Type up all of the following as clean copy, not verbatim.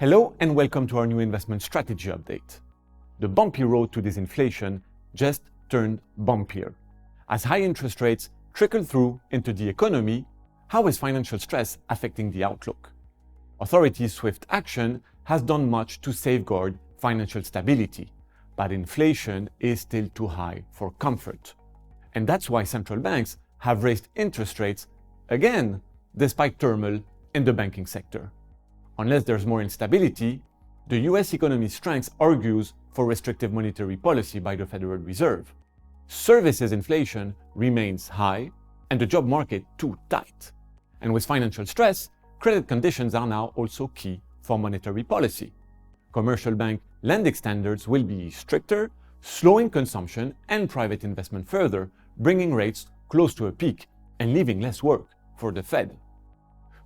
Hello and welcome to our new investment strategy update. The bumpy road to disinflation just turned bumpier. As high interest rates trickle through into the economy, how is financial stress affecting the outlook? Authorities' swift action has done much to safeguard financial stability, but inflation is still too high for comfort. And that's why central banks have raised interest rates again, despite turmoil in the banking sector. Unless there's more instability, the US economy's strength argues for restrictive monetary policy by the Federal Reserve. Services inflation remains high and the job market too tight. And with financial stress, credit conditions are now also key for monetary policy. Commercial bank lending standards will be stricter, slowing consumption and private investment further, bringing rates close to a peak and leaving less work for the Fed.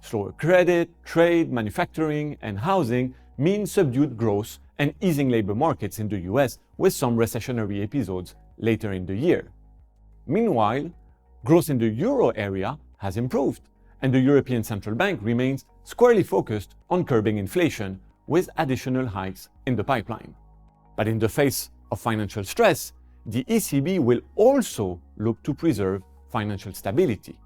Slower credit, trade, manufacturing, and housing mean subdued growth and easing labor markets in the US with some recessionary episodes later in the year. Meanwhile, growth in the euro area has improved, and the European Central Bank remains squarely focused on curbing inflation with additional hikes in the pipeline. But in the face of financial stress, the ECB will also look to preserve financial stability.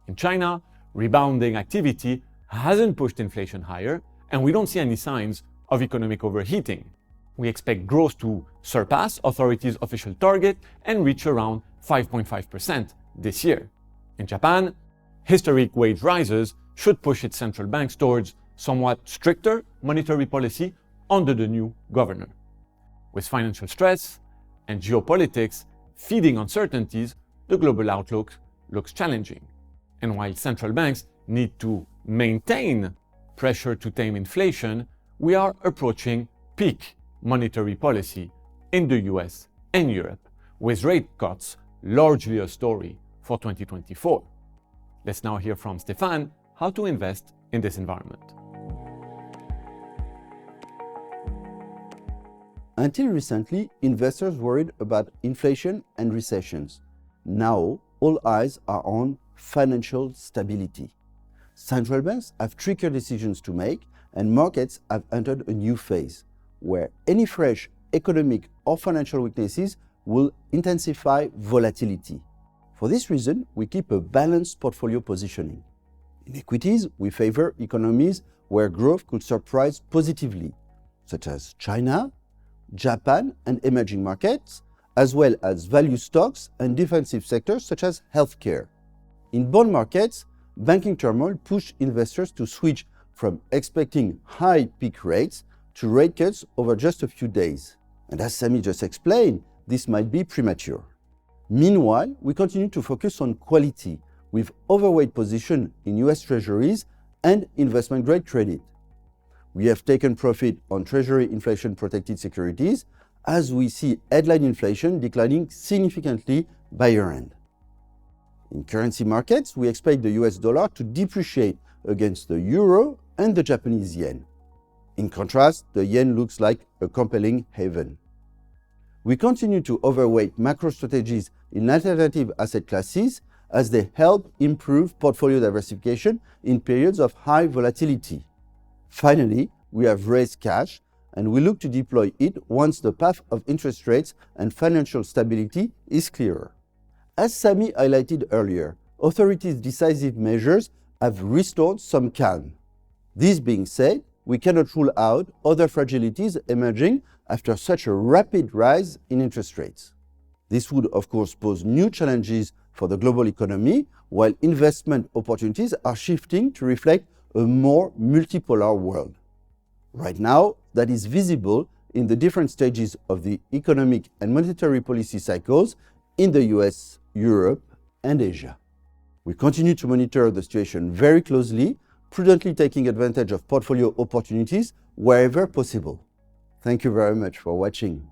In China, rebounding activity hasn't pushed inflation higher, and we don't see any signs of economic overheating. We expect growth to surpass authorities' official target and reach around 5.5% this year. In Japan, historic wage rises should push its central banks towards somewhat stricter monetary policy under the new governor. With financial stress and geopolitics feeding uncertainties, the global outlook looks challenging. And while central banks need to maintain pressure to tame inflation, we are approaching peak monetary policy in the US and Europe, with rate cuts largely a story for 2024. Let's now hear from Stéphane how to invest in this environment. Until recently, investors worried about inflation and recessions. Now, all eyes are on financial stability. Central banks have trickier decisions to make, and markets have entered a new phase, where any fresh economic or financial weaknesses will intensify volatility. For this reason, we keep a balanced portfolio positioning. In equities, we favor economies where growth could surprise positively, such as China, Japan, and emerging markets, as well as value stocks and defensive sectors such as healthcare. In bond markets, banking turmoil pushed investors to switch from expecting high peak rates to rate cuts over just a few days. And as Samy just explained, this might be premature. Meanwhile, we continue to focus on quality with overweight position in US Treasuries and investment-grade credit. We have taken profit on Treasury inflation-protected securities as we see headline inflation declining significantly by year-end. In currency markets, we expect the US dollar to depreciate against the euro and the Japanese yen. In contrast, the yen looks like a compelling haven. We continue to overweight macro strategies in alternative asset classes as they help improve portfolio diversification in periods of high volatility. Finally, we have raised cash and we look to deploy it once the path of interest rates and financial stability is clearer. As Samy highlighted earlier, authorities' decisive measures have restored some calm. This being said, we cannot rule out other fragilities emerging after such a rapid rise in interest rates. This would, of course, pose new challenges for the global economy, while investment opportunities are shifting to reflect a more multipolar world. Right now, that is visible in the different stages of the economic and monetary policy cycles in the US, Europe, and Asia. We continue to monitor the situation very closely, prudently taking advantage of portfolio opportunities wherever possible. Thank you very much for watching.